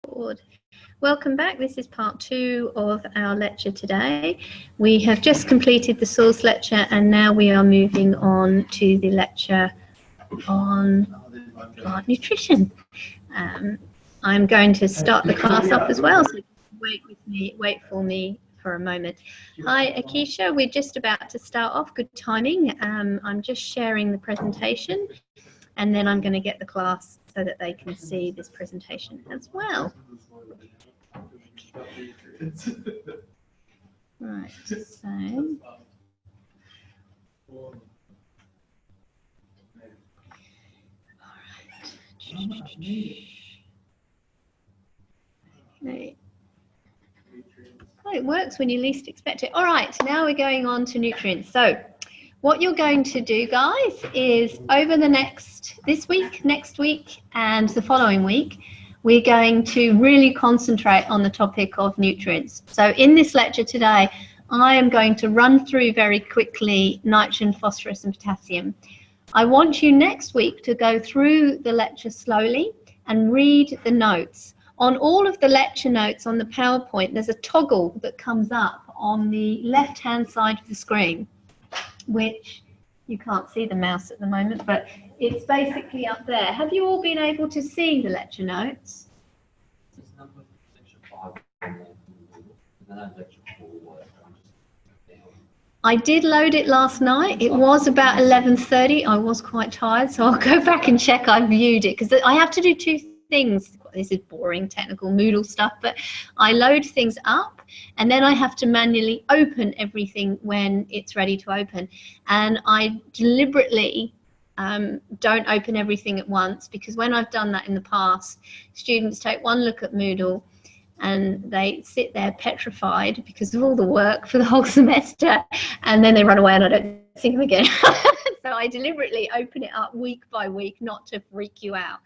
Record. Welcome back. This is part 2 of our lecture today. We have just completed the source lecture and now we are moving on to the lecture on plant nutrition. I'm going to start the class up as well, so wait for me for a moment. Hi Akisha, we're just about to start off. Good timing. I'm just sharing the presentation and then I'm going to get the class so that they can see this presentation as well. Right, so okay. Oh, it works when you least expect it. All right, now we're going on to nutrients. So what you're going to do, guys, is over this week, next week, and the following week, we're going to really concentrate on the topic of nutrients. So in this lecture today, I am going to run through very quickly nitrogen, phosphorus, and potassium. I want you next week to go through the lecture slowly and read the notes. On all of the lecture notes on the PowerPoint, there's a toggle that comes up on the left-hand side of the screen, which you can't see the mouse at the moment, but it's basically up there. Have you all been able to see the lecture notes? I did load it last night. It was about 11:30. I was quite tired, so I'll go back and check I viewed it, because I have to do two things. This is boring technical Moodle stuff, but I load things up and then I have to manually open everything when it's ready to open. And I deliberately don't open everything at once, because when I've done that in the past, students take one look at Moodle and they sit there petrified because of all the work for the whole semester, and then they run away and I don't see them again. So I deliberately open it up week by week, not to freak you out.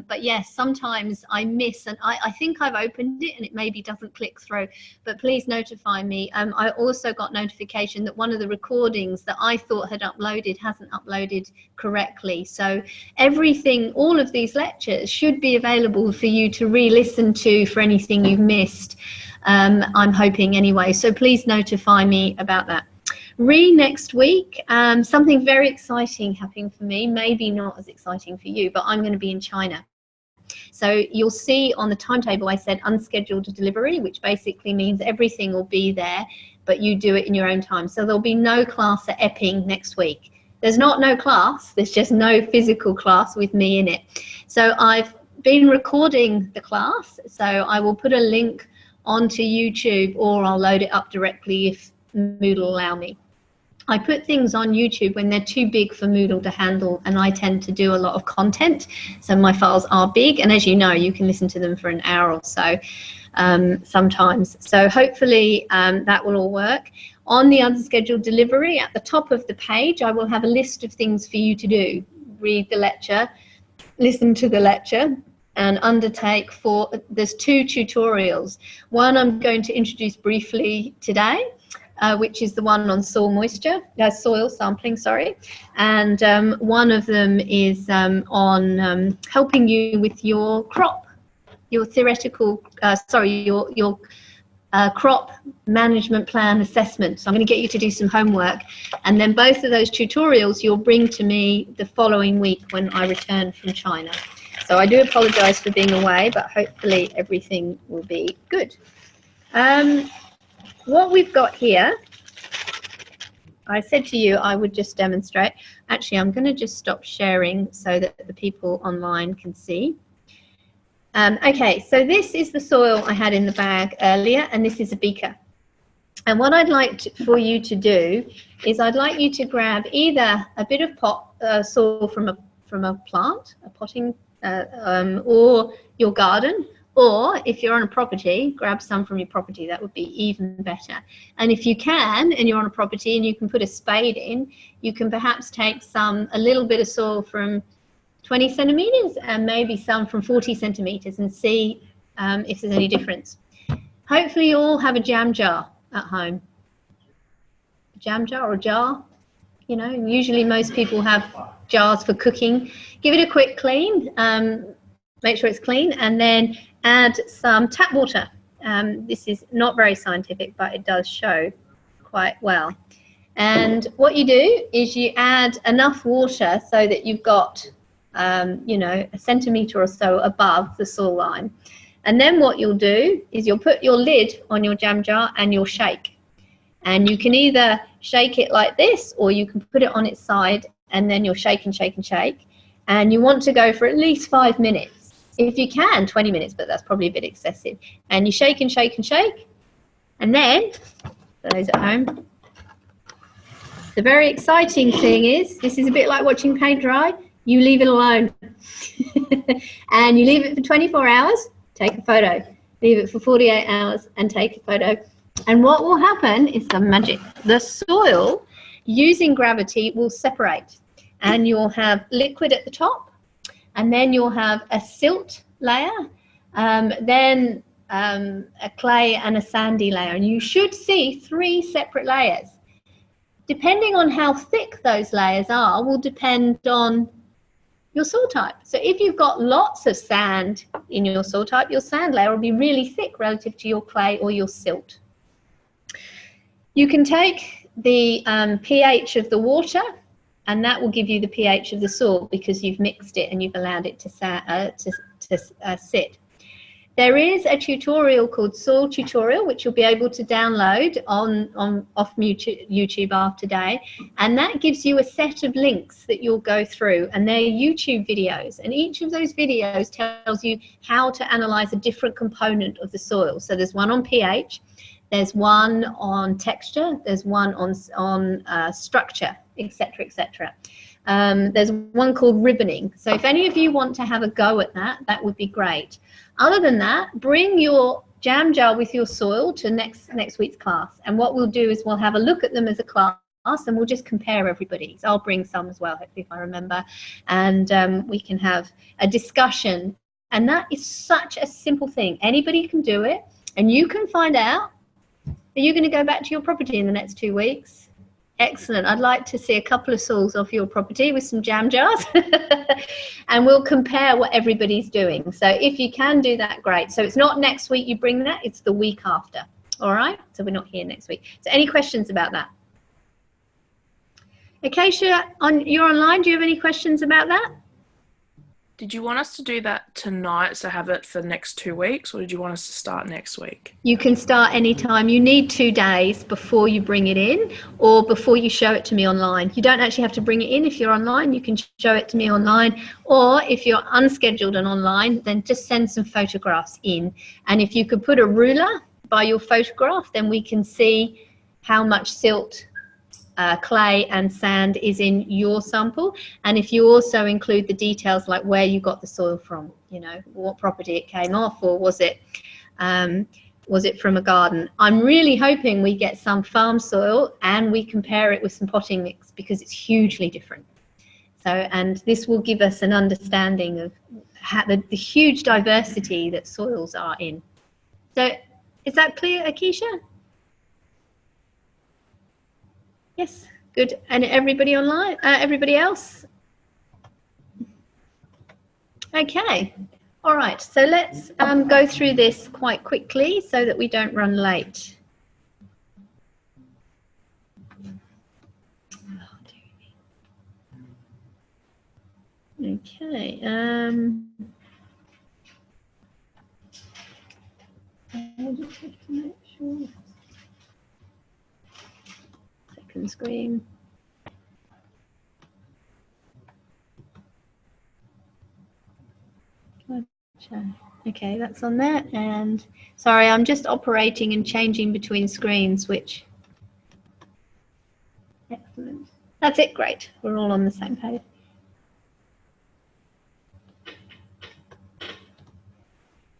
But yes, sometimes I miss, and I think I've opened it and it maybe doesn't click through, but please notify me. I also got notification that one of the recordings that I thought had uploaded hasn't uploaded correctly. So everything, all of these lectures should be available for you to re-listen to for anything you've missed. I'm hoping anyway, so please notify me about that. Next week, something very exciting happening for me, maybe not as exciting for you, but I'm going to be in China. So you'll see on the timetable I said unscheduled delivery, which basically means everything will be there, but you do it in your own time. So there'll be no class at Epping next week. There's not no class, there's just no physical class with me in it. So I've been recording the class, so I will put a link onto YouTube, or I'll load it up directly if Moodle allow me. I put things on YouTube when they're too big for Moodle to handle, and I tend to do a lot of content, so my files are big, and as you know, you can listen to them for an hour or so sometimes. So hopefully that will all work. On the unscheduled delivery, at the top of the page, I will have a list of things for you to do. Read the lecture, listen to the lecture, and undertake there's 2 tutorials. One I'm going to introduce briefly today, which is the one on soil sampling, sorry. And one of them is on helping you with your crop, your crop management plan assessment. So I'm going to get you to do some homework, and then both of those tutorials you'll bring to me the following week when I return from China. So I do apologize for being away, but hopefully everything will be good. What we've got here, I said to you I would just demonstrate. Actually, I'm going to just stop sharing so that the people online can see. Okay, so this is the soil I had in the bag earlier, and this is a beaker. And what I'd like for you to do is I'd like you to grab either a bit of soil from a plant, a potting, or your garden, or if you're on a property, grab some from your property. That would be even better. And if you can, and you're on a property and you can put a spade in, you can perhaps take a little bit of soil from 20 centimeters and maybe some from 40 centimeters and see if there's any difference. Hopefully you all have a jam jar at home. A jam jar or a jar. You know, usually most people have jars for cooking. Give it a quick clean. make sure it's clean, and then add some tap water. This is not very scientific, but it does show quite well. And what you do is you add enough water so that you've got, you know, a centimetre or so above the soil line. And then what you'll do is you'll put your lid on your jam jar and you'll shake. And you can either shake it like this, or you can put it on its side and then you'll shake and shake and shake. And you want to go for at least 5 minutes. If you can, 20 minutes, but that's probably a bit excessive. And you shake and shake and shake. And then, for those at home, the very exciting thing is, this is a bit like watching paint dry, you leave it alone. And you leave it for 24 hours, take a photo. Leave it for 48 hours and take a photo. And what will happen is the magic. The soil, using gravity, will separate. And you'll have liquid at the top, and then you'll have a silt layer, then a clay and a sandy layer. And you should see 3 separate layers. Depending on how thick those layers are will depend on your soil type. So if you've got lots of sand in your soil type, your sand layer will be really thick relative to your clay or your silt. You can take the pH of the water, and that will give you the pH of the soil because you've mixed it and you've allowed it to sit. There is a tutorial called Soil Tutorial, which you'll be able to download off YouTube after today, and that gives you a set of links that you'll go through, and they're YouTube videos, and each of those videos tells you how to analyze a different component of the soil. So there's one on pH, there's one on texture, there's one on structure, etc., etc. There's one called ribboning. So if any of you want to have a go at that, that would be great. Other than that, bring your jam jar with your soil to next week's class. And what we'll do is we'll have a look at them as a class, and we'll just compare everybody. So I'll bring some as well, hopefully, if I remember. And we can have a discussion. And that is such a simple thing. Anybody can do it. And you can find out, are you going to go back to your property in the next 2 weeks? Excellent. I'd like to see a couple of soils off your property with some jam jars and we'll compare what everybody's doing. So if you can do that, great. So it's not next week you bring that, it's the week after. All right. So we're not here next week. So any questions about that? Acacia, you're online. Do you have any questions about that? Did you want us to do that tonight, so have it for the next 2 weeks, or did you want us to start next week? You can start anytime. You need 2 days before you bring it in or before you show it to me online. You don't actually have to bring it in if you're online. You can show it to me online, or if you're unscheduled and online, then just send some photographs in. And if you could put a ruler by your photograph, then we can see how much silt, clay and sand is in your sample. And if you also include the details like where you got the soil from, you know, what property it came off, or was it from a garden. I'm really hoping we get some farm soil and we compare it with some potting mix, because it's hugely different. So, and this will give us an understanding of how the huge diversity that soils are in. So is that clear, Akeisha? Yes, good. And everybody online, everybody else? Okay, all right. So let's go through this quite quickly so that we don't run late. Okay. I just have to make sure. Screen. Okay, that's on there. And sorry, I'm just operating and changing between screens, which excellent. That's it, great. We're all on the same page.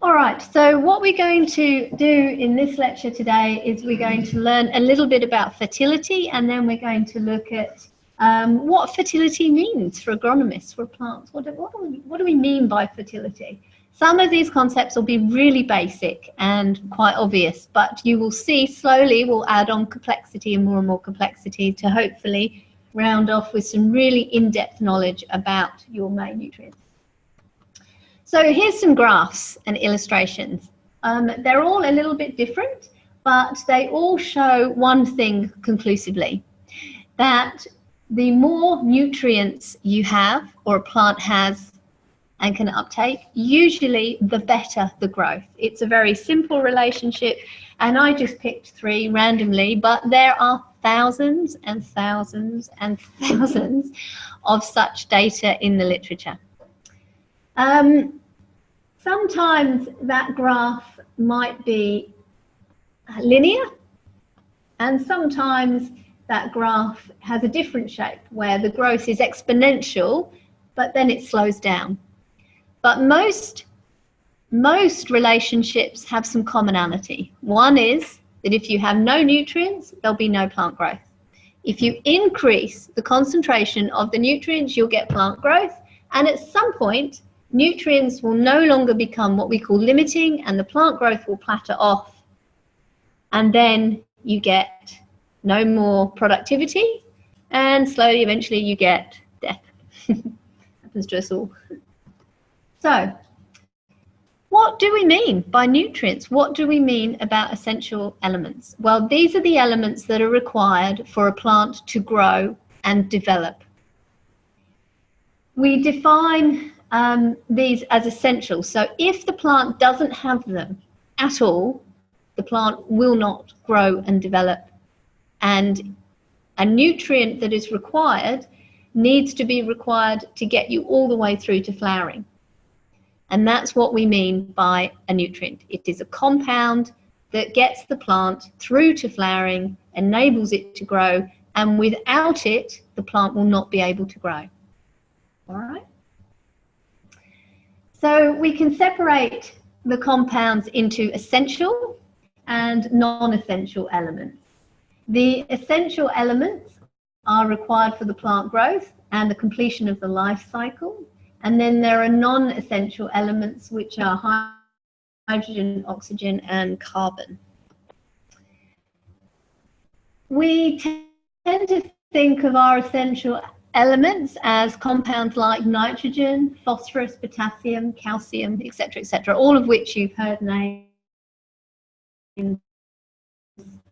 All right, so what we're going to do in this lecture today is we're going to learn a little bit about fertility, and then we're going to look at what fertility means for agronomists, for plants. What do we mean by fertility? Some of these concepts will be really basic and quite obvious, but you will see slowly we'll add on complexity and more complexity to hopefully round off with some really in-depth knowledge about your main nutrients. So here's some graphs and illustrations. They're all a little bit different, but they all show one thing conclusively, that the more nutrients you have or a plant has and can uptake, usually the better the growth. It's a very simple relationship, and I just picked 3 randomly, but there are thousands and thousands and thousands of such data in the literature. Sometimes that graph might be linear, and sometimes that graph has a different shape where the growth is exponential, but then it slows down. But most relationships have some commonality. One is that if you have no nutrients, there'll be no plant growth. If you increase the concentration of the nutrients, you'll get plant growth, and at some point, nutrients will no longer become what we call limiting, and the plant growth will plateau off, and then you get no more productivity, and slowly, eventually, you get death. Happens to us all. So, what do we mean by nutrients? What do we mean about essential elements? Well, these are the elements that are required for a plant to grow and develop. We define these as essential. So if the plant doesn't have them at all, the plant will not grow and develop. And a nutrient that is required needs to be required to get you all the way through to flowering. And that's what we mean by a nutrient. It is a compound that gets the plant through to flowering, enables it to grow, and without it, the plant will not be able to grow. All right? So we can separate the compounds into essential and non-essential elements. The essential elements are required for the plant growth and the completion of the life cycle. And then there are non-essential elements, which are hydrogen, oxygen, and carbon. We tend to think of our essential elements as compounds like nitrogen, phosphorus, potassium, calcium, etc., all of which you've heard named.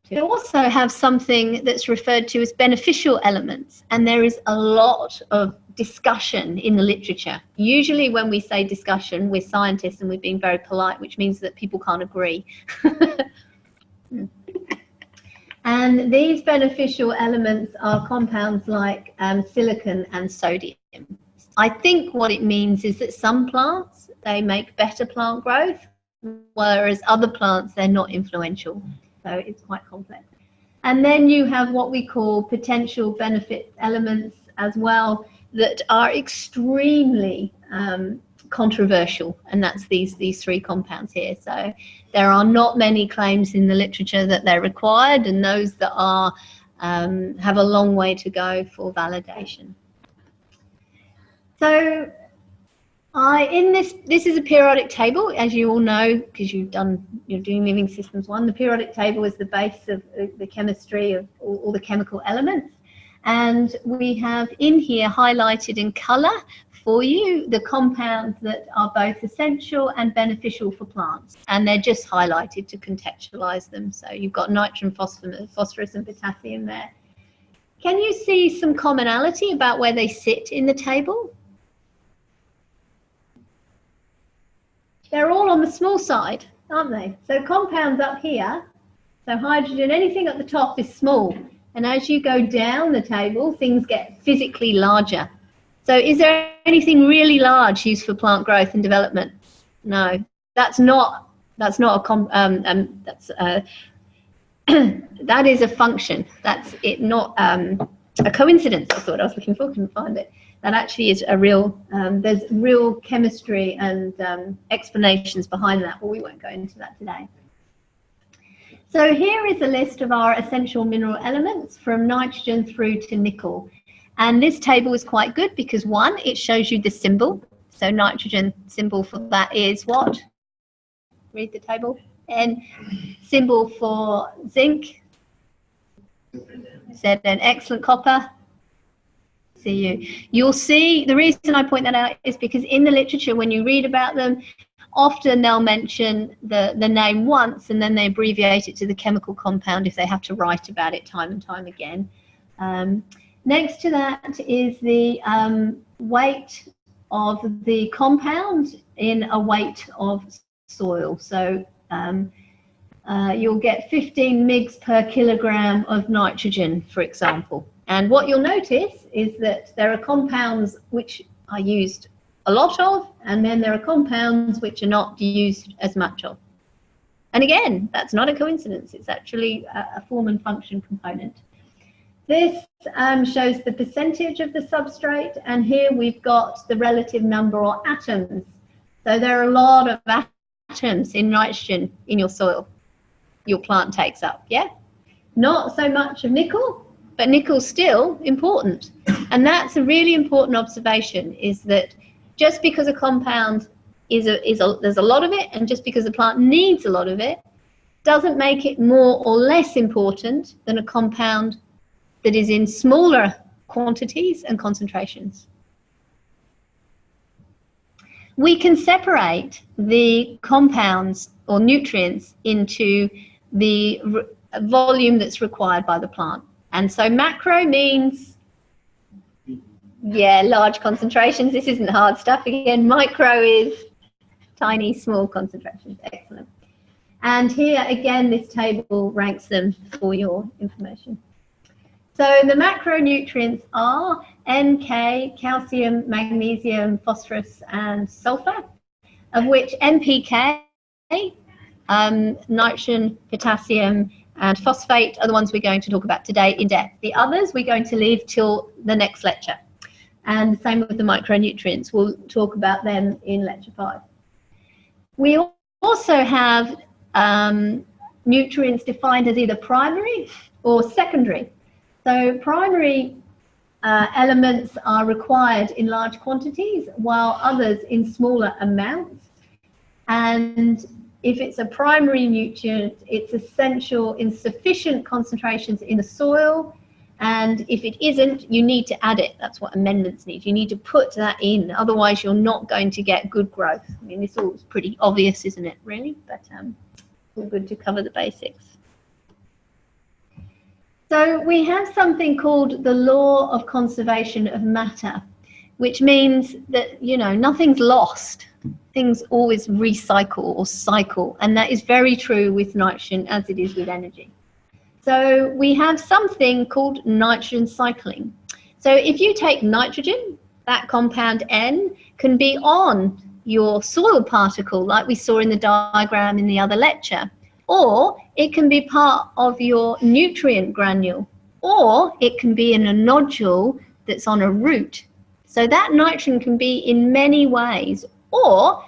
We also have something that's referred to as beneficial elements, and there is a lot of discussion in the literature. Usually when we say discussion, we're scientists and we're being very polite, which means that people can't agree. And these beneficial elements are compounds like silicon and sodium. I think what it means is that some plants, they make better plant growth, whereas other plants, they're not influential. So it's quite complex. And then you have what we call potential benefit elements as well that are extremely controversial, and that's these 3 compounds here. So there are not many claims in the literature that they're required, and those that are have a long way to go for validation. So this is a periodic table, as you all know, because you're doing Living Systems 1. The periodic table is the base of the chemistry of all the chemical elements. And we have in here highlighted in colour for you the compounds that are both essential and beneficial for plants. And they're just highlighted to contextualise them. So you've got nitrogen, phosphorus and potassium there. Can you see some commonality about where they sit in the table? They're all on the small side, aren't they? So compounds up here, so hydrogen, anything at the top is small. And as you go down the table, things get physically larger. So is there anything really large used for plant growth and development? No, that is a function. That's it, not a coincidence. That's what I was looking for, couldn't find it. That actually is a real, there's real chemistry and explanations behind that, but we won't go into that today. So here is a list of our essential mineral elements from nitrogen through to nickel. And this table is quite good because, one, it shows you the symbol. So nitrogen symbol for that is what? Read the table. And symbol for zinc. Said an excellent copper. see you. You'll see, the reason I point that out is because in the literature, when you read about them, often they'll mention the name once and then they abbreviate it to the chemical compound if they have to write about it time and time again. Next to that is the weight of the compound in a weight of soil. So you'll get 15 mg per kilogram of nitrogen, for example. And what you'll notice is that there are compounds which are used a lot of, and then there are compounds which are not used as much of. And again, that's not a coincidence. It's actually a form and function component. This shows the percentage of the substrate, and here we've got the relative number or atoms. So there are a lot of atoms in nitrogen in your soil your plant takes up, yeah? Not so much of nickel, but nickel's still important. And that's a really important observation, is that just because a compound there's a lot of it, and just because the plant needs a lot of it, doesn't make it more or less important than a compound that is in smaller quantities and concentrations. We can separate the compounds or nutrients into the volume that's required by the plant. And so macro means, yeah, large concentrations. This isn't hard stuff again. Micro is tiny, small concentrations. Excellent. And here again, this table ranks them for your information. So the macronutrients are NK, calcium, magnesium, phosphorus, and sulfur, of which NPK, nitrogen, potassium, and phosphate are the ones we're going to talk about today in depth. The others we're going to leave till the next lecture. And same with the micronutrients. We'll talk about them in lecture 5. We also have nutrients defined as either primary or secondary. So primary elements are required in large quantities, while others in smaller amounts. And if it's a primary nutrient, it's essential in sufficient concentrations in the soil. And if it isn't, you need to add it. That's what amendments need. You need to put that in. Otherwise, you're not going to get good growth. I mean, this all is pretty obvious, isn't it, really? But it's all good to cover the basics. So we have something called the law of conservation of matter, which means that, you know, nothing's lost. Things always recycle or cycle, and that is very true with nitrogen as it is with energy. So we have something called nitrogen cycling. So if you take nitrogen, that compound N can be on your soil particle like we saw in the diagram in the other lecture, or it can be part of your nutrient granule, or it can be in a nodule that's on a root. So that nitrogen can be in many ways, or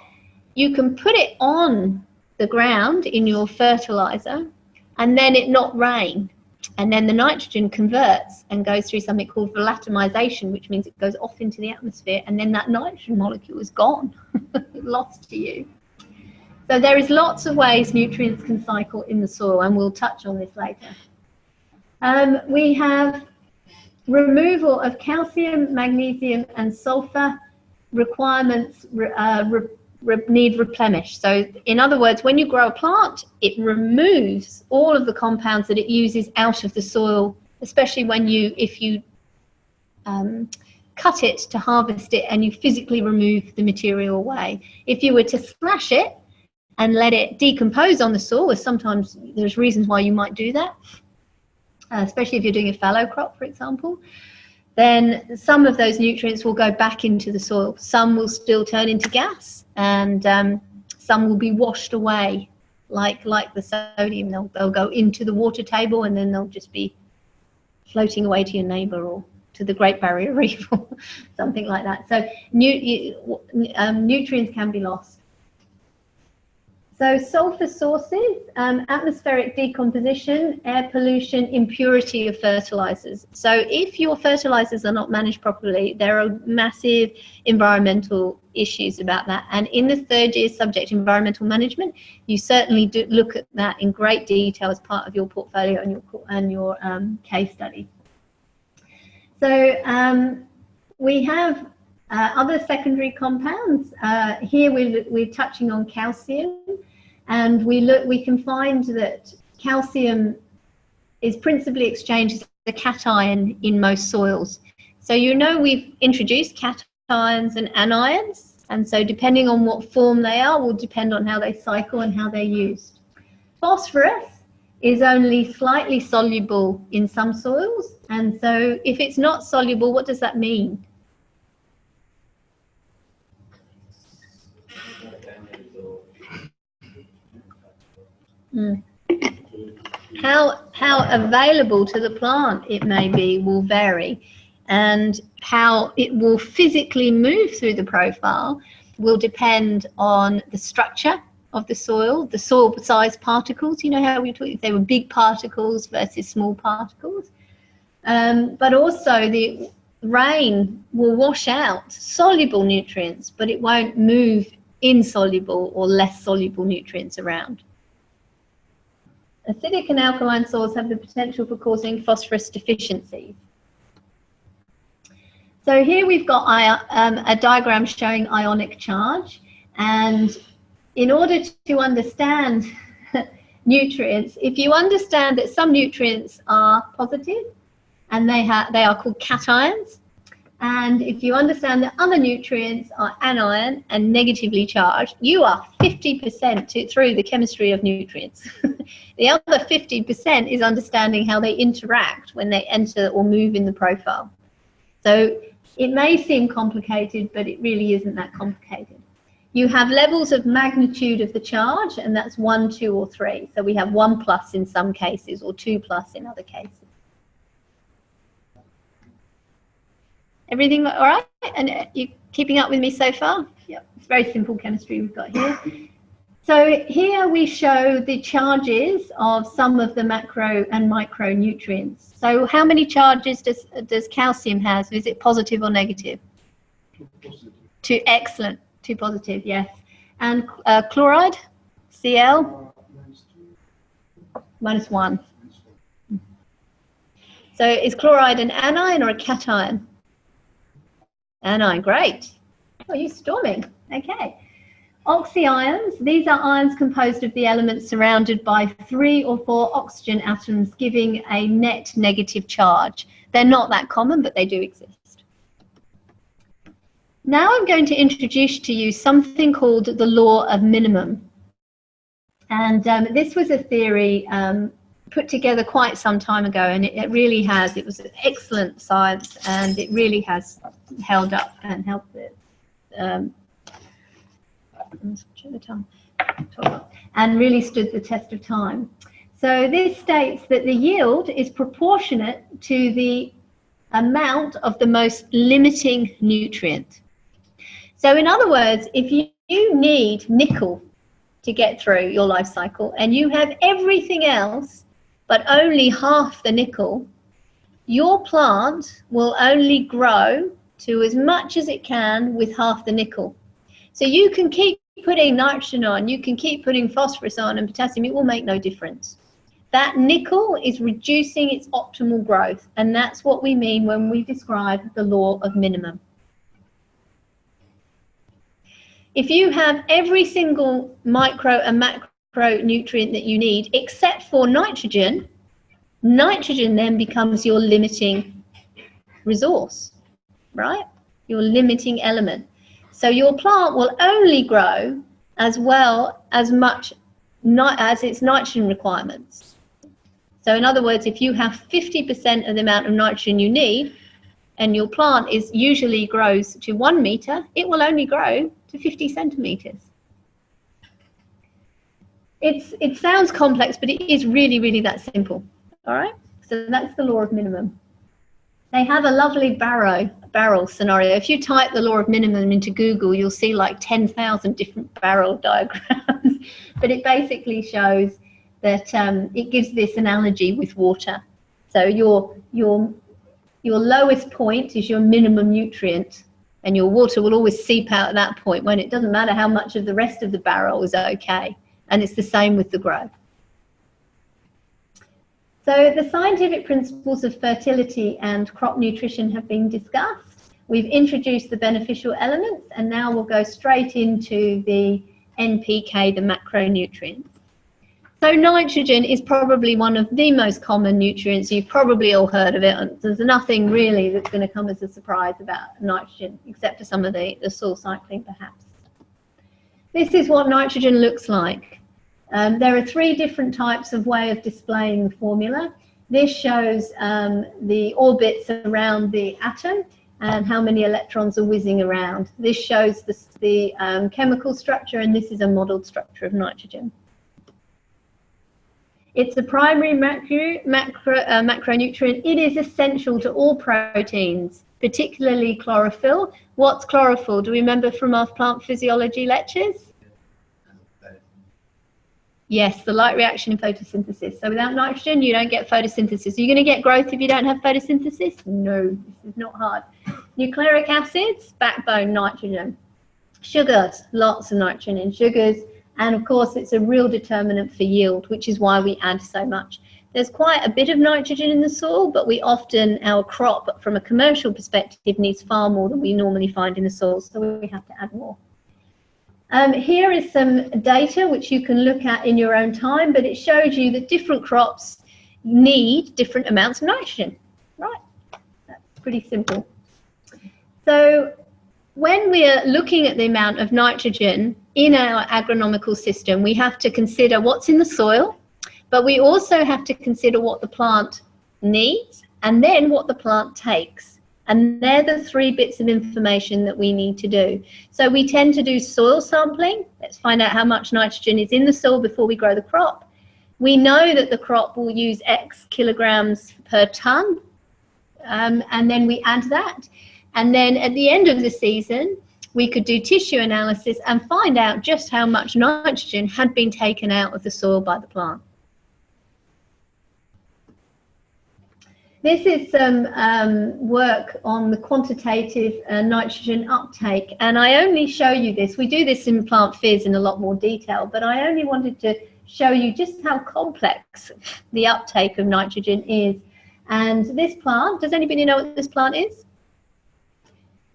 you can put it on the ground in your fertilizer and then it not rain. And then the nitrogen converts and goes through something called volatilization, which means it goes off into the atmosphere, and then that nitrogen molecule is gone, lost to you. So there is lots of ways nutrients can cycle in the soil, and we'll touch on this later. We have removal of calcium, magnesium, and sulfur requirements need replenished. So in other words, when you grow a plant, it removes all of the compounds that it uses out of the soil, especially when if you cut it to harvest it and you physically remove the material away. If you were to slash it and let it decompose on the soil, or sometimes there's reasons why you might do that, especially if you're doing a fallow crop, for example, then some of those nutrients will go back into the soil. Some will still turn into gas, and some will be washed away, like the sodium. They'll go into the water table, and then they'll just be floating away to your neighbour or to the Great Barrier Reef or something like that. So nutrients can be lost. So sulfur sources, atmospheric decomposition, air pollution, impurity of fertilizers. So if your fertilizers are not managed properly, there are massive environmental issues about that. And in the third year subject, environmental management, you certainly do look at that in great detail as part of your portfolio and your case study. So we have other secondary compounds. Here we're touching on calcium, and we can find that calcium is principally exchanged as a cation in most soils. So we've introduced cations and anions, and so depending on what form they are will depend on how they cycle and how they're used. Phosphorus is only slightly soluble in some soils, and so if it's not soluble, what does that mean? How available to the plant it may be will vary, and how it will physically move through the profile will depend on the structure of the soil size particles. You know how we talked, if they were big particles versus small particles, but also the rain will wash out soluble nutrients, but it won't move insoluble or less soluble nutrients around. Acidic and alkaline soils have the potential for causing phosphorus deficiencies. So here we've got a diagram showing ionic charge, and in order to understand nutrients, if you understand that some nutrients are positive and they are called cations, and if you understand that other nutrients are anion and negatively charged, you are 50% through the chemistry of nutrients. The other 50% is understanding how they interact when they enter or move in the profile. So it may seem complicated, but it really isn't that complicated. You have levels of magnitude of the charge, and that's 1, 2, or 3. So we have 1+ in some cases, or 2+ in other cases. Everything all right? And you keeping up with me so far? Yeah, it's very simple chemistry we've got here. So here we show the charges of some of the macro and micronutrients. So how many charges does calcium have? Is it positive or negative? 2 positive. 2, excellent. 2 positive, yes. And chloride, Cl? -1. So is chloride an anion or a cation? Anion, great. Oh, you're storming. Okay. Oxyions, these are ions composed of the elements surrounded by 3 or 4 oxygen atoms, giving a net negative charge. They're not that common, but they do exist. Now I'm going to introduce to you something called the law of minimum. And this was a theory put together quite some time ago, and it really has. It was excellent science, and it really has held up and helped it. And really stood the test of time. So this states that the yield is proportionate to the amount of the most limiting nutrient. So in other words, if you need nickel to get through your life cycle and you have everything else but only half the nickel, your plant will only grow to as much as it can with half the nickel. So you can keep putting nitrogen on, you can keep putting phosphorus on and potassium, it will make no difference. That nickel is reducing its optimal growth, and that's what we mean when we describe the law of minimum. If you have every single micro and macronutrient that you need except for nitrogen, nitrogen then becomes your limiting resource, right? Your limiting element. So your plant will only grow as well as much as its nitrogen requirements. So in other words, if you have 50% of the amount of nitrogen you need, and your plant usually grows to 1 meter, it will only grow to 50 centimeters. It sounds complex, but it is really, really that simple. All right, so that's the law of minimum. They have a lovely barrel scenario. If you type the law of minimum into Google, you'll see like 10,000 different barrel diagrams. But it basically shows that it gives this analogy with water. So your lowest point is your minimum nutrient, and your water will always seep out at that point when it doesn't matter how much of the rest of the barrel is okay. And it's the same with the growth. So the scientific principles of fertility and crop nutrition have been discussed. We've introduced the beneficial elements, and now we'll go straight into the NPK, the macronutrients. So nitrogen is probably one of the most common nutrients. You've probably all heard of it, and there's nothing really that's going to come as a surprise about nitrogen, except for some of the soil cycling perhaps. This is what nitrogen looks like. There are 3 different types of way of displaying the formula. This shows the orbits around the atom and how many electrons are whizzing around. This shows the chemical structure, and this is a modeled structure of nitrogen. It's a primary macronutrient. It is essential to all proteins, particularly chlorophyll. What's chlorophyll? Do we remember from our plant physiology lectures? Yes, the light reaction in photosynthesis. So without nitrogen, you don't get photosynthesis. Are you going to get growth if you don't have photosynthesis? No, this is not hard. Nucleic acids, backbone, nitrogen. Sugars, lots of nitrogen in sugars. And of course, it's a real determinant for yield, which is why we add so much. There's quite a bit of nitrogen in the soil, but we often, our crop, from a commercial perspective, needs far more than we normally find in the soil, so we have to add more. Here is some data which you can look at in your own time, but it shows you that different crops need different amounts of nitrogen, right? That's pretty simple. So when we are looking at the amount of nitrogen in our agronomical system, we have to consider what's in the soil, but we also have to consider what the plant needs and then what the plant takes. And they're the 3 bits of information that we need to do. So we tend to do soil sampling. Let's find out how much nitrogen is in the soil before we grow the crop. We know that the crop will use X kilograms per ton, and then we add that. And then at the end of the season, we could do tissue analysis and find out just how much nitrogen had been taken out of the soil by the plant. This is some work on the quantitative nitrogen uptake, and I only show you this. We do this in Plant Phys in a lot more detail, but I only wanted to show you just how complex the uptake of nitrogen is. And this plant, does anybody know what this plant is?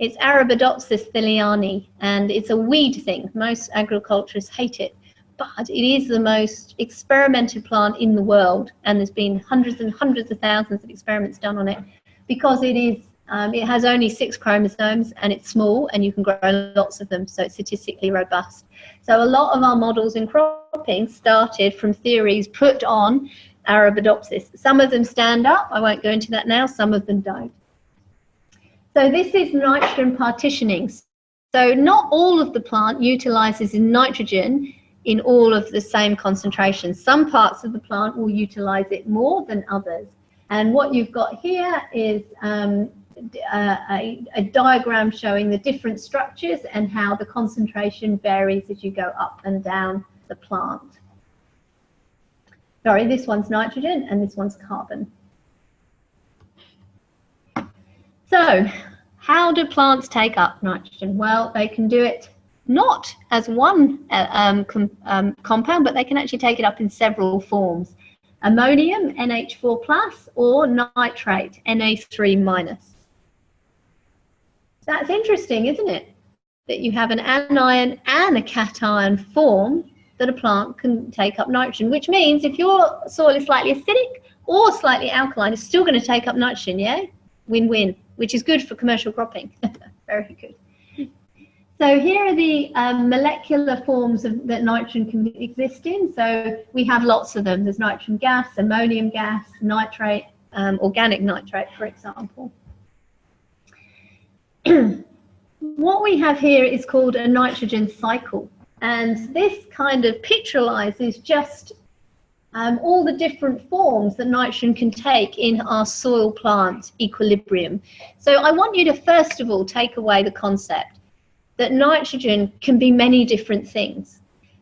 It's Arabidopsis thaliani, and it's a weed thing. Most agriculturists hate it, but it is the most experimented plant in the world, and there's been hundreds and hundreds of thousands of experiments done on it because it has only 6 chromosomes and it's small and you can grow lots of them, so it's statistically robust. So a lot of our models in cropping started from theories put on Arabidopsis. Some of them stand up, I won't go into that now, some of them don't. So this is nitrogen partitioning. So not all of the plant utilizes nitrogen in all of the same concentrations. Some parts of the plant will utilize it more than others. And what you've got here is a diagram showing the different structures and how the concentration varies as you go up and down the plant. Sorry, this one's nitrogen and this one's carbon. So, how do plants take up nitrogen? Well, they can do it not as one compound, but they can actually take it up in several forms. Ammonium, NH4+, or nitrate, Na3-. That's interesting, isn't it? That you have an anion and a cation form that a plant can take up nitrogen, which means if your soil is slightly acidic or slightly alkaline, it's still going to take up nitrogen, yeah? Win-win, which is good for commercial cropping. Very good. So here are the molecular forms that nitrogen can exist in. So we have lots of them. There's nitrogen gas, ammonium gas, nitrate, organic nitrate, for example. What we have here is called a nitrogen cycle. And this kind of pictorializes just all the different forms that nitrogen can take in our soil plant equilibrium. So I want you to first of all take away the concept that nitrogen can be many different things.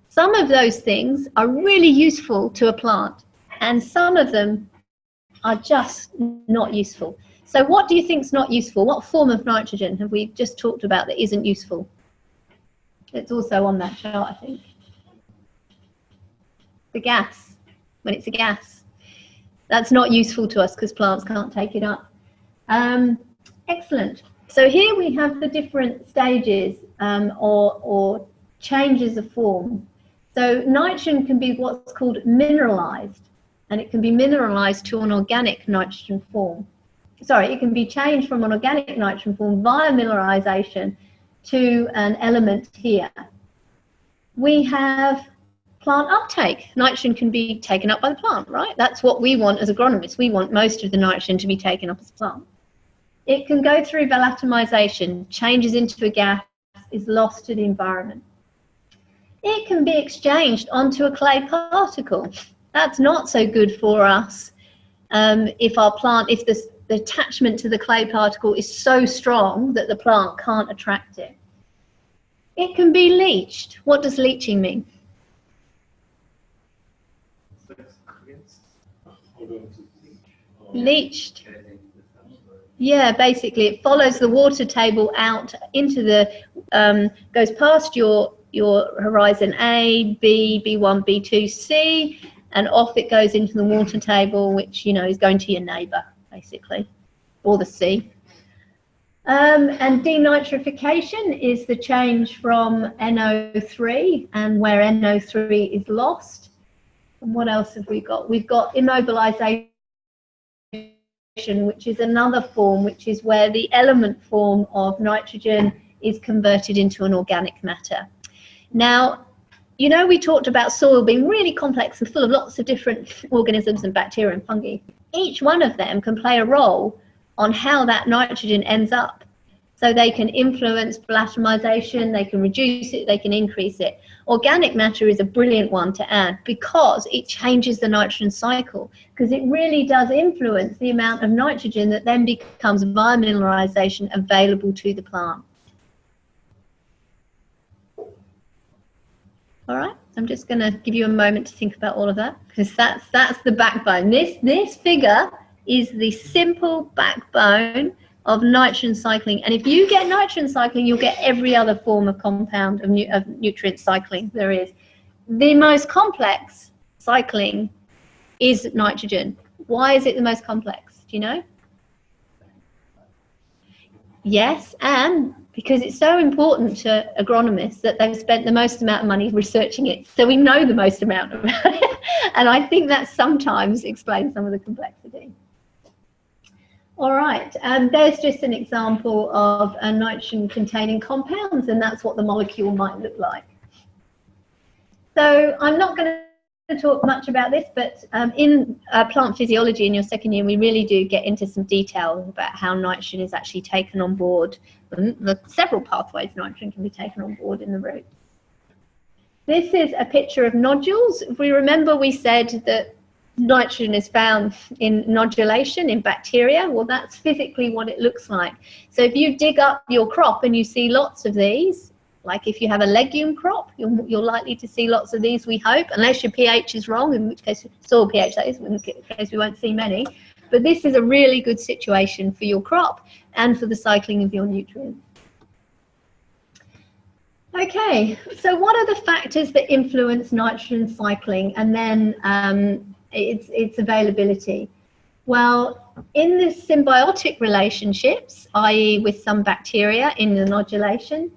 Some of those things are really useful to a plant, and some of them are just not useful. So what do you think is not useful? What form of nitrogen have we just talked about that isn't useful? It's also on that chart, I think. The gas, when it's a gas. That's not useful to us because plants can't take it up. Excellent. So here we have the different stages or changes of form. So nitrogen can be what's called mineralized, and it can be mineralized to an organic nitrogen form. Sorry, it can be changed from an organic nitrogen form via mineralization to an element here. We have plant uptake. Nitrogen can be taken up by the plant, right? That's what we want as agronomists. We want most of the nitrogen to be taken up as plant. It can go through volatilization, changes into a gas, is lost to the environment. It can be exchanged onto a clay particle. That's not so good for us if the attachment to the clay particle is so strong that the plant can't attract it. It can be leached. What does leaching mean? Leached. Yeah, basically it follows the water table out into the, goes past your horizon A, B, B1, B2, C, and off it goes into the water table, which, you know, is going to your neighbour, basically, or the sea. And denitrification is the change from NO3, and where NO3 is lost. And what else have we got? We've got immobilization, which is another form, which is where the element form of nitrogen is converted into an organic matter. Now, you know, we talked about soil being really complex and full of lots of different organisms and bacteria and fungi. Each one of them can play a role on how that nitrogen ends up. So they can influence volatilization, they can reduce it, they can increase it. Organic matter is a brilliant one to add because it changes the nitrogen cycle, because it really does influence the amount of nitrogen that then becomes via mineralization available to the plant. All right, I'm just going to give you a moment to think about all of that, because that's the backbone. This figure is the simple backbone of nitrogen cycling, and if you get nitrogen cycling, you'll get every other form of compound of nutrient cycling there is. The most complex cycling is nitrogen. Why is it the most complex? Do you know? Yes, and because it's so important to agronomists that they've spent the most amount of money researching it, so we know the most amount about it, and I think that sometimes explains some of the complexity. All right, and there's just an example of a nitrogen-containing compounds, and that's what the molecule might look like. So I'm not going to talk much about this, but in plant physiology in your second year, we really do get into some detail about how nitrogen is actually taken on board. The several pathways nitrogen can be taken on board in the roots. This is a picture of nodules. If we remember, we said that nitrogen is found in nodulation in bacteria. Well, that's physically what it looks like. So if you dig up your crop and you see lots of these, like if you have a legume crop, you're likely to see lots of these, we hope, unless your pH is wrong, in which case soil pH, that is, in case we won't see many. But this is a really good situation for your crop and for the cycling of your nutrients. Okay, so what are the factors that influence nitrogen cycling and then its availability? Well, in the symbiotic relationships, i.e. with some bacteria in the nodulation,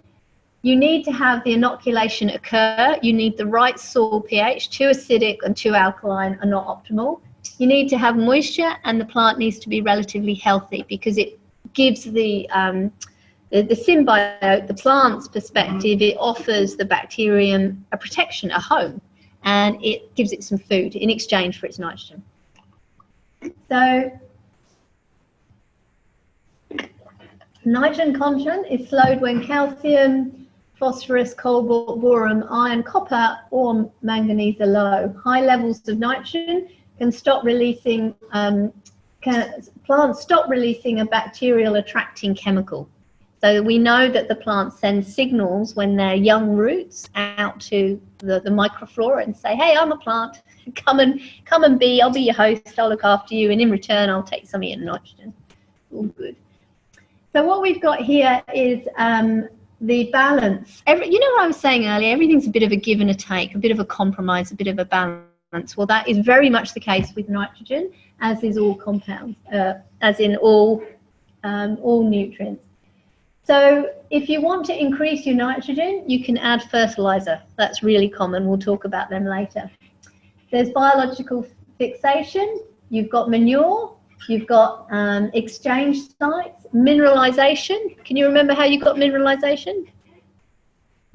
you need to have the inoculation occur. You need the right soil pH. Too acidic and too alkaline are not optimal. You need to have moisture, and the plant needs to be relatively healthy, because it gives the symbiote, the plant's perspective, it offers the bacterium a protection, a home, and it gives it some food in exchange for its nitrogen. So nitrogen content is slowed when calcium, phosphorus, cobalt, boron, iron, copper, or manganese are low. High levels of nitrogen can stop releasing, plants stop releasing a bacterial attracting chemical. So we know that the plant sends signals when they're young roots out to the microflora and say, hey, I'm a plant, come and be, I'll be your host, I'll look after you, and in return I'll take some of your nitrogen. All good. So what we've got here is the balance. You know what I was saying earlier, everything's a bit of a give and a take, a bit of a compromise, a bit of a balance. Well, that is very much the case with nitrogen, as is all compounds, as in all nutrients. So if you want to increase your nitrogen, you can add fertilizer. That's really common. We'll talk about them later. There's biological fixation. You've got manure. You've got exchange sites, mineralization. Can you remember how you got mineralization?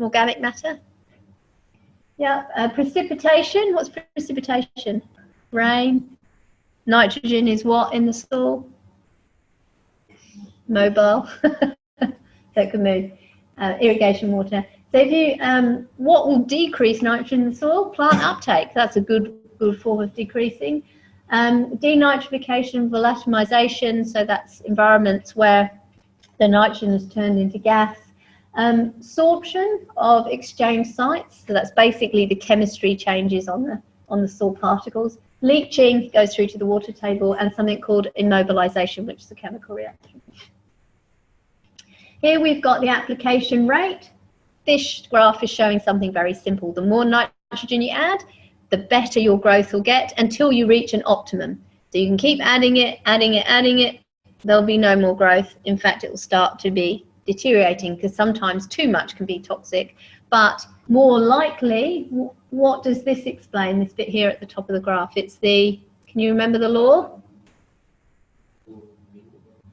Organic matter. Yeah. Precipitation. What's precipitation? Rain. Nitrogen is what in the soil? Mobile. So it can move. Irrigation water. So if you, what will decrease nitrogen in the soil? Plant uptake. That's a good form of decreasing. Denitrification, volatilization. So that's environments where the nitrogen is turned into gas. Sorption of exchange sites. So that's basically the chemistry changes on the soil particles. Leaching goes through to the water table, and something called immobilization, which is a chemical reaction. Here we've got the application rate. This graph is showing something very simple. The more nitrogen you add, the better your growth will get until you reach an optimum. So you can keep adding it, adding it, adding it. There'll be no more growth. In fact, it will start to be deteriorating, because sometimes too much can be toxic. But more likely, what does this explain? This bit here at the top of the graph. It's the, can you remember the law?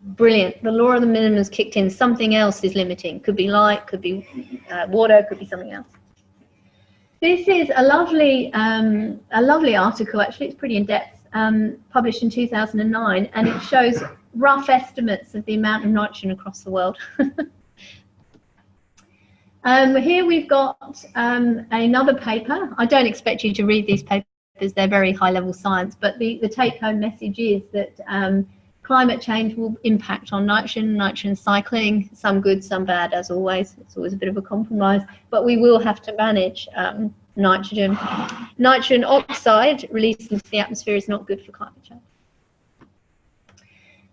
Brilliant. The law of the minimum is kicked in. Something else is limiting. Could be light, could be water, could be something else. This is a lovely article, actually. It's pretty in-depth, published in 2009, and it shows rough estimates of the amount of nitrogen across the world. Here we've got another paper. I don't expect you to read these papers. They're very high-level science, but the take-home message is that climate change will impact on nitrogen cycling, some good, some bad, as always. It's always a bit of a compromise, but we will have to manage nitrogen. Nitrogen oxide released into the atmosphere is not good for climate change.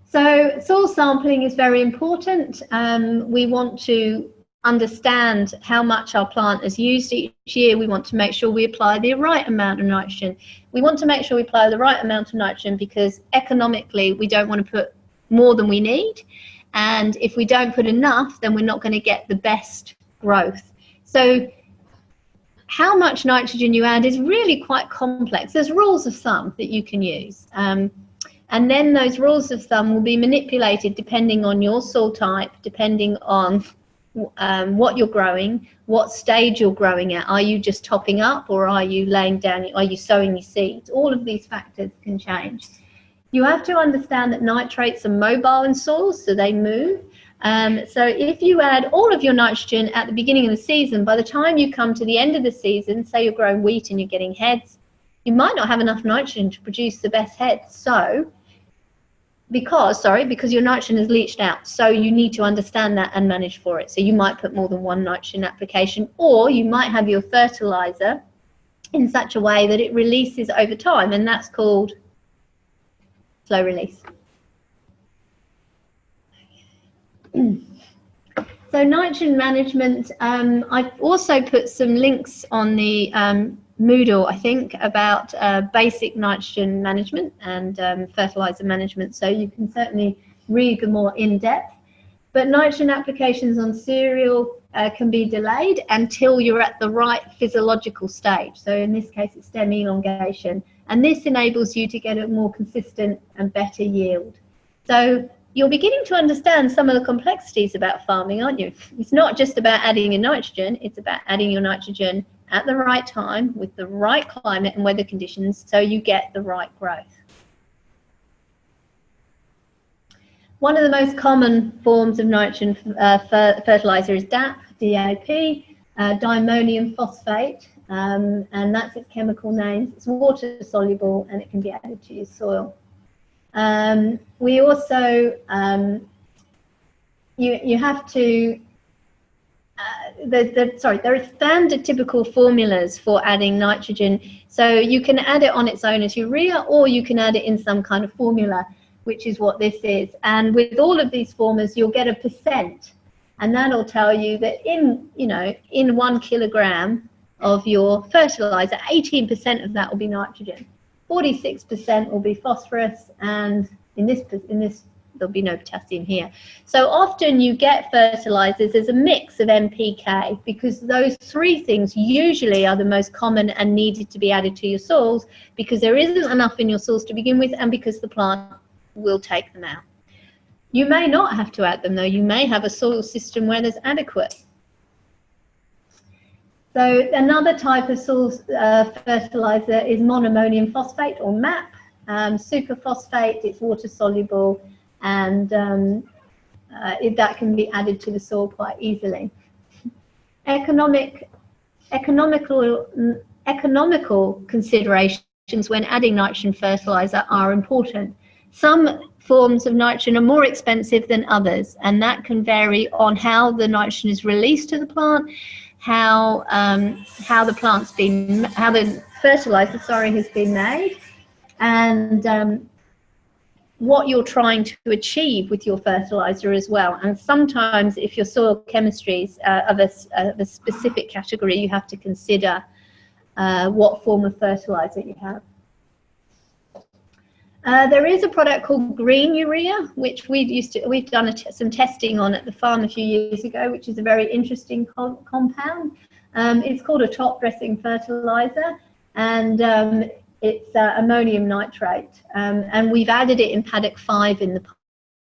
So soil sampling is very important. We want to understand how much our plant has used each year. We want to make sure we apply the right amount of nitrogen. We want to make sure we apply the right amount of nitrogen because economically we don't want to put more than we need, and if we don't put enough, then we're not going to get the best growth. So how much nitrogen you add is really quite complex. There's rules of thumb that you can use, and then those rules of thumb will be manipulated depending on your soil type, depending on what you're growing, what stage you're growing at. Are you just topping up, or are you laying down, are you sowing your seeds? All of these factors can change. You have to understand that nitrates are mobile in soils, so they move. So if you add all of your nitrogen at the beginning of the season, by the time you come to the end of the season, say you're growing wheat and you're getting heads, you might not have enough nitrogen to produce the best heads. So because your nitrogen is leached out, so you need to understand that and manage for it. So you might put more than one nitrogen application, or you might have your fertilizer in such a way that it releases over time, and that's called slow release. So nitrogen management, I've also put some links on the Moodle, I think, about basic nitrogen management and fertilizer management, so you can certainly read them more in depth. But nitrogen applications on cereal can be delayed until you're at the right physiological stage. So in this case, it's stem elongation, and this enables you to get a more consistent and better yield. So you're beginning to understand some of the complexities about farming, aren't you? It's not just about adding your nitrogen, it's about adding your nitrogen at the right time with the right climate and weather conditions so you get the right growth. One of the most common forms of nitrogen fertilizer is DAP, diammonium phosphate, and that's its chemical name. It's water soluble and it can be added to your soil. We also, you have to, there are standard typical formulas for adding nitrogen. So you can add it on its own as urea, or you can add it in some kind of formula, which is what this is. And with all of these formulas, you'll get a percent, and that'll tell you that in 1 kilogram of your fertilizer, 18% of that will be nitrogen. 46% will be phosphorus, and in this there'll be no potassium here. So often you get fertilizers as a mix of NPK, because those three things usually are the most common and needed to be added to your soils, because there isn't enough in your soils to begin with, and because the plant will take them out. You may not have to add them though. You may have a soil system where there's adequate. So another type of soil fertilizer is monoammonium phosphate, or MAP. Superphosphate, it's water soluble, and that can be added to the soil quite easily. Economical considerations when adding nitrogen fertilizer are important. Some forms of nitrogen are more expensive than others, and that can vary on how the nitrogen is released to the plant, how the fertilizer has been made, and what you're trying to achieve with your fertilizer as well. And sometimes if your soil chemistry is of a specific category, you have to consider what form of fertilizer you have. There is a product called green urea, which we've done some testing on at the farm a few years ago, which is a very interesting compound. It's called a top dressing fertilizer, and it's ammonium nitrate, and we've added it in paddock 5 in the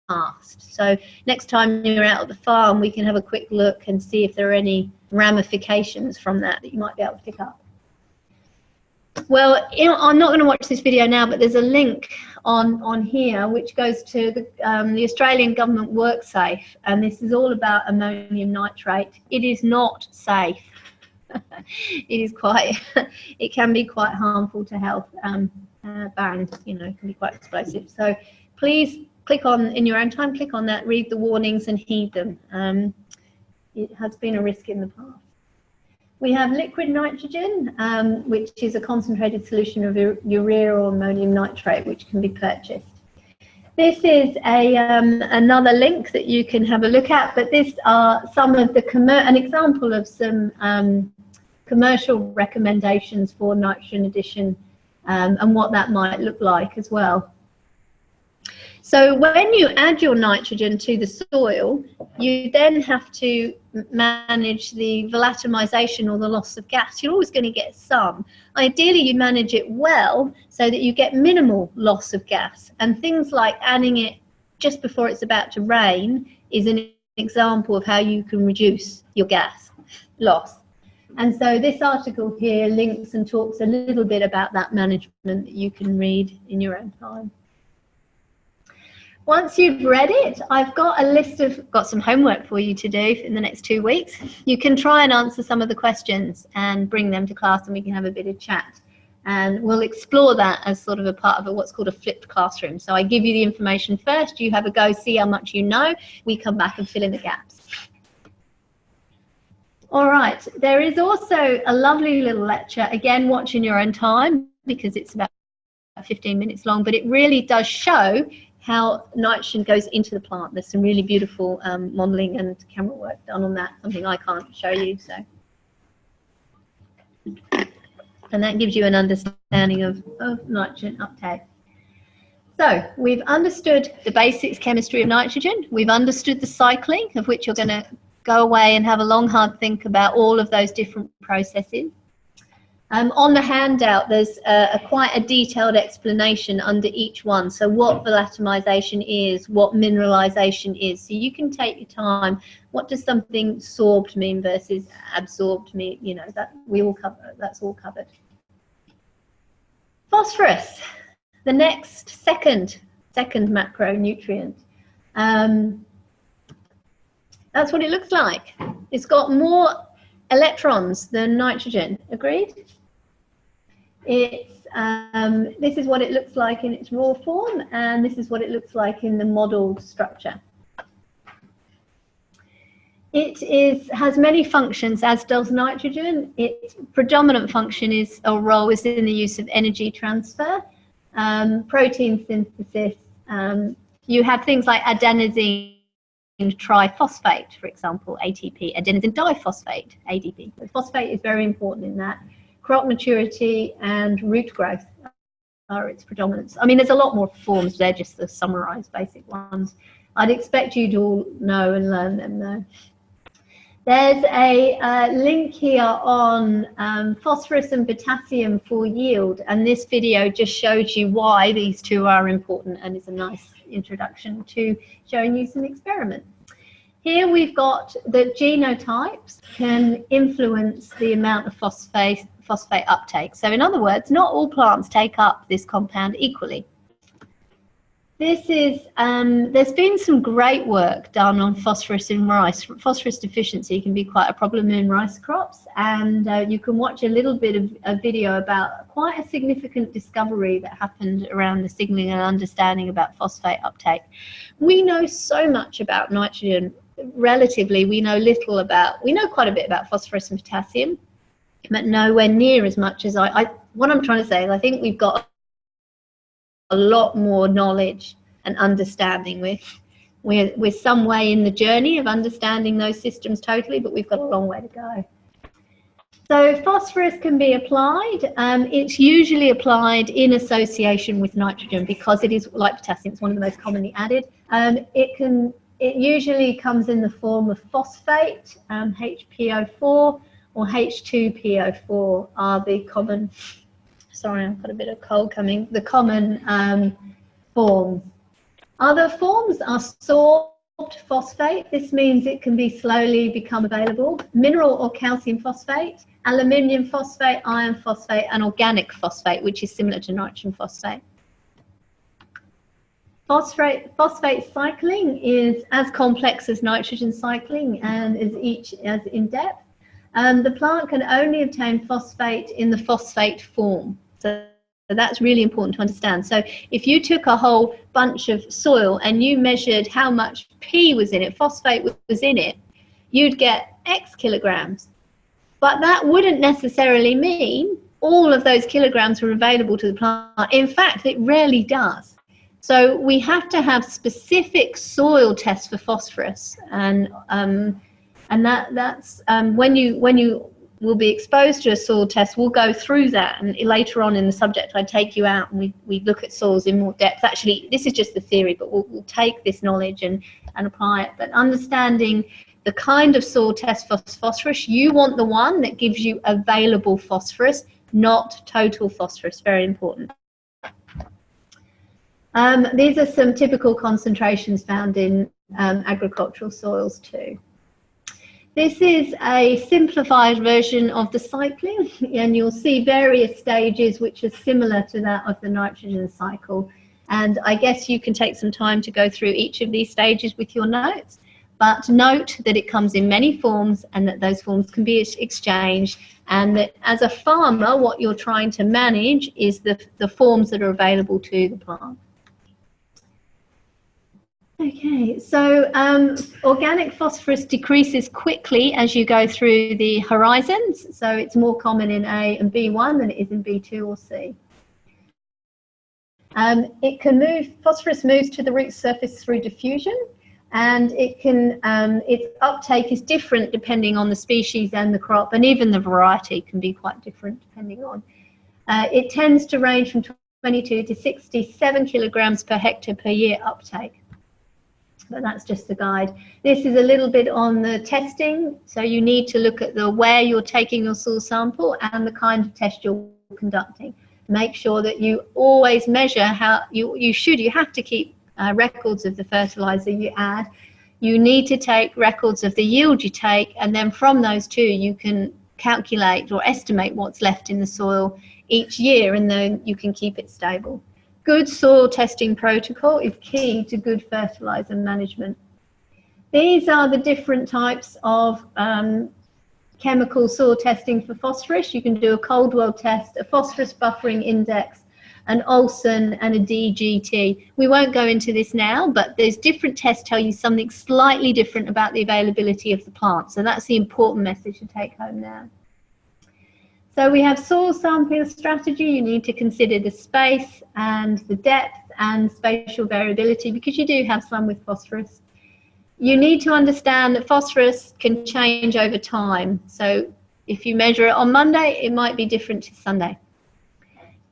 past. So next time you're out at the farm, we can have a quick look and see if there are any ramifications from that you might be able to pick up. Well, I'm not going to watch this video now, but there's a link on here which goes to the Australian government WorkSafe, and this is all about ammonium nitrate. It is not safe. It can be quite harmful to health. Bang, it can be quite explosive. So please click on, in your own time, click on that, read the warnings and heed them. It has been a risk in the past. We have liquid nitrogen, which is a concentrated solution of urea or ammonium nitrate, which can be purchased. This is another link that you can have a look at, but these are some of the an example of some commercial recommendations for nitrogen addition, and what that might look like as well. So when you add your nitrogen to the soil, you then have to manage the volatilization or the loss of gas. You're always going to get some. Ideally, you manage it well so that you get minimal loss of gas. And things like adding it just before it's about to rain is an example of how you can reduce your gas loss. And so this article here links and talks a little bit about that management that you can read in your own time. Once you've read it, I've got some homework for you to do in the next 2 weeks. You can try and answer some of the questions and bring them to class, and we can have a bit of chat. And we'll explore that as sort of a part of what's called a flipped classroom. So I give you the information first, you have a go, see how much you know, we come back and fill in the gaps. All right, there is also a lovely little lecture, again, watch in your own time, because it's about 15 minutes long, but it really does show how nitrogen goes into the plant. There's some really beautiful modelling and camera work done on that, something I can't show you. So, and that gives you an understanding of nitrogen uptake. So we've understood the basics chemistry of nitrogen. We've understood the cycling, of which you're going to go away and have a long, hard think about all of those different processes. On the handout, there's quite a detailed explanation under each one. So what volatilization is, what mineralization is. So you can take your time. What does something sorbed mean versus absorbed mean? That we all cover. That's all covered. Phosphorus, the next second macronutrient. That's what it looks like. It's got more electrons than nitrogen. Agreed? This is what it looks like in its raw form, and this is what it looks like in the modelled structure. It has many functions, as does nitrogen. Its predominant function role is in the use of energy transfer, protein synthesis. You have things like adenosine triphosphate, for example, ATP, adenosine diphosphate, ADP. The phosphate is very important in that. Crop maturity and root growth its predominance. I mean, there's a lot more forms. They're just the summarized basic ones. I'd expect you to all know and learn them though. There's a link here on phosphorus and potassium for yield, and this video just shows you why these two are important and is a nice introduction to showing you some experiments. Here we've got that genotypes can influence the amount of phosphate uptake. So in other words, not all plants take up this compound equally. This is, there's been some great work done on phosphorus in rice. Phosphorus deficiency can be quite a problem in rice crops, and you can watch a little bit of a video about quite a significant discovery that happened around the signaling and understanding about phosphate uptake. We know so much about nitrogen. Relatively, we know quite a bit about phosphorus and potassium, but nowhere near as much as what I'm trying to say is I think we've got a lot more knowledge and understanding. We're some way in the journey of understanding those systems totally, but we've got a long way to go. So phosphorus can be applied. It's usually applied in association with nitrogen because it is, like potassium, it's one of the most commonly added. It usually comes in the form of phosphate, HPO4 or H2PO4 are the common, sorry, I've got a bit of cold coming, the common forms. Other forms are sorbed phosphate. This means it can be slowly become available. Mineral or calcium phosphate, aluminium phosphate, iron phosphate, and organic phosphate, which is similar to nitrogen phosphate. Phosphate cycling is as complex as nitrogen cycling and is each as in depth. The plant can only obtain phosphate in the phosphate form. So that's really important to understand. So if you took a whole bunch of soil and you measured how much P was in it, phosphate was in it, you'd get X kilograms. But that wouldn't necessarily mean all of those kilograms were available to the plant. In fact, it rarely does. So we have to have specific soil tests for phosphorus, and that's when you will be exposed to a soil test, we'll go through that, and later on in the subject I take you out and we look at soils in more depth. Actually, this is just the theory, but we'll take this knowledge and apply it. But understanding the kind of soil test for phosphorus, you want the one that gives you available phosphorus, not total phosphorus. Very important. These are some typical concentrations found in agricultural soils too. This is a simplified version of the cycling, and you'll see various stages which are similar to that of the nitrogen cycle. And I guess you can take some time to go through each of these stages with your notes, but note that it comes in many forms and that those forms can be exchanged, and that as a farmer what you're trying to manage is the forms that are available to the plant. Okay, so organic phosphorus decreases quickly as you go through the horizons. So it's more common in A and B1 than it is in B2 or C. It can move, phosphorus moves to the root surface through diffusion, and it can, its uptake is different depending on the species and the crop, and even the variety can be quite different depending on. It tends to range from 22 to 67 kilograms per hectare per year uptake. But that's just the guide. This is a little bit on the testing. So you need to look at where you're taking your soil sample and the kind of test you're conducting. Make sure that you always measure how you have to keep records of the fertilizer you add. You need to take records of the yield you take, and then from those two you can calculate or estimate what's left in the soil each year, and then you can keep it stable. Good soil testing protocol is key to good fertilizer management. These are the different types of chemical soil testing for phosphorus. You can do a Coldwell test, a phosphorus buffering index, an Olsen, and a DGT. We won't go into this now, but there's different tests tell you something slightly different about the availability of the plant. So that's the important message to take home now. So we have soil sampling strategy. You need to consider the space and the depth and spatial variability, because you do have some with phosphorus. You need to understand that phosphorus can change over time. So if you measure it on Monday, it might be different to Sunday.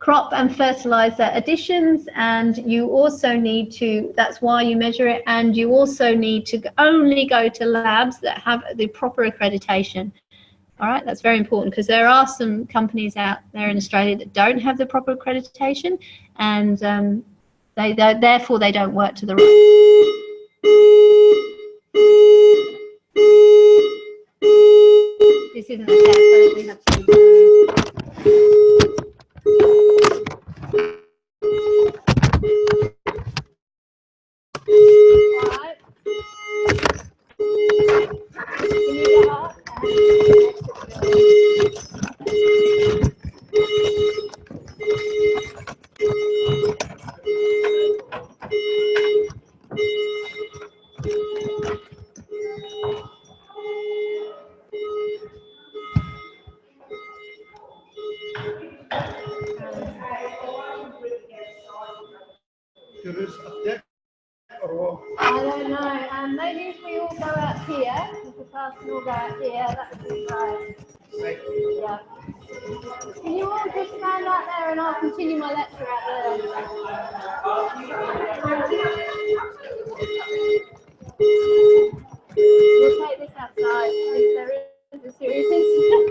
crop and fertilizer additions, and you also need to, that's why you measure it, and you also need to only go to labs that have the proper accreditation. All right, that's very important, because there are some companies out there in Australia that don't have the proper accreditation, and therefore they don't work to the right. This isn't a test, so we have to all right. Can you get up I don't know. Maybe if we all go out here, if the class can all go out here, that would be great. Yeah. Can you all just stand out there and I'll continue my lecture out there? We'll take this outside if there is a serious incident.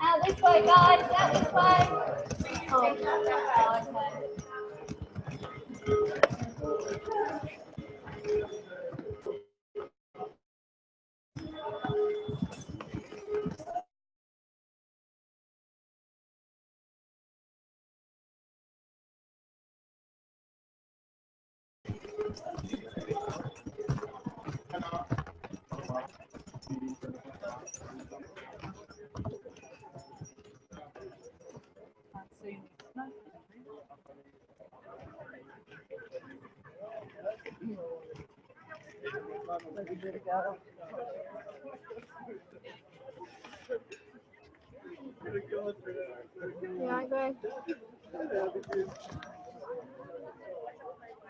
Out this way, guys. Out this way. Oh, okay. Yeah, go.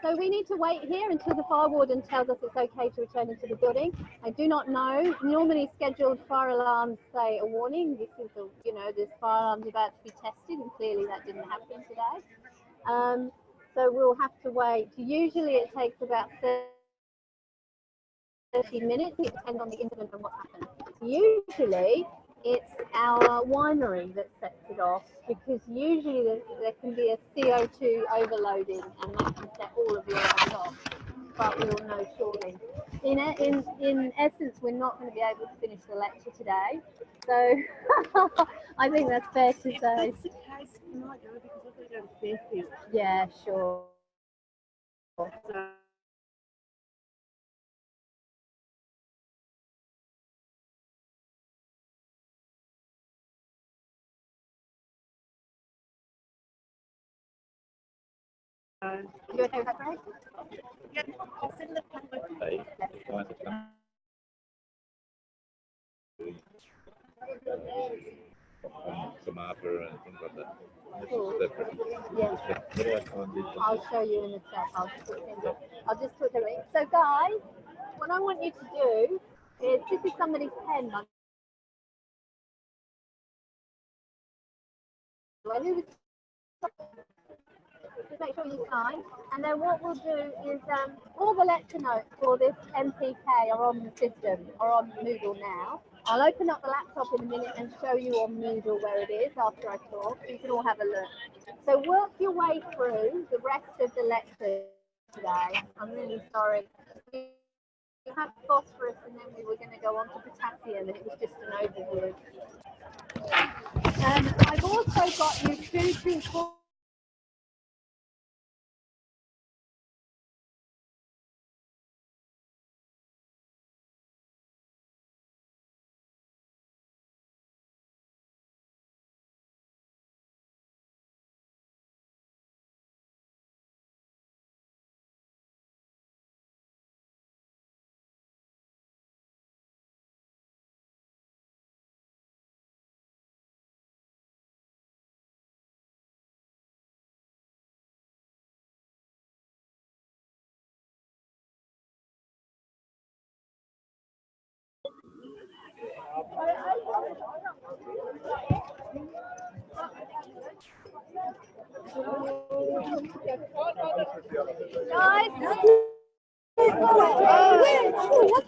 So we need to wait here until the fire warden tells us it's okay to return into the building. I do not know. Normally scheduled fire alarms say a warning. This is the, this fire alarm's about to be tested, and clearly that didn't happen today. So we'll have to wait. Usually it takes about 30 minutes. It depends on the incident and what happened. Usually it's our winery that sets it off, because usually there can be a CO2 overloading, and that can set all of the alarms off. But we'll know shortly. In essence, we're not going to be able to finish the lecture today. So I think that's fair to say. If that's the case, can I go, because I've got to go to Fairfield? Yeah, sure. So You okay with that, Greg? yeah, I'll send the public. Tomato and things like that. Cool. Yeah. I'll show you in a sec. I'll just put them in. So guys, what I want you to do is, this is somebody's pen. Just make sure you sign. And then what we'll do is, all the lecture notes for this MPK are on the system, are on Moodle now. I'll open up the laptop in a minute and show you on Moodle where it is after I talk, so you can all have a look. So work your way through the rest of the lecture today. I'm really sorry. We had phosphorus, and then we were going to go on to potassium, and it was just an overview. I've also got you 2 to Guys,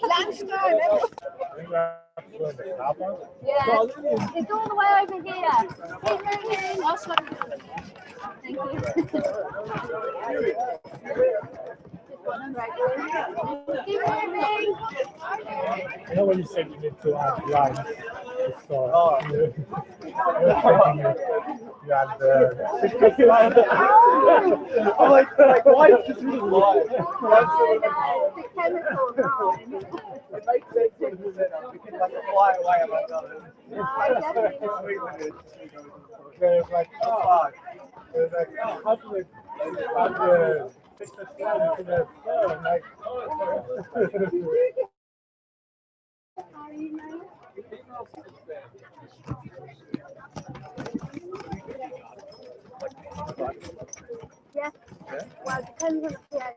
lunchtime. Yeah, it's all the way over here. Keep moving. Thank you. Keep moving. I know when you said you did 2 hours lines, it's you had I'm like, why is this really live? The chemical line. It makes sense when you said that. We can like fly away among others. there's like, there's like, how do they fix the sound to the phone? Like, Yeah. Well, it depends on the pH.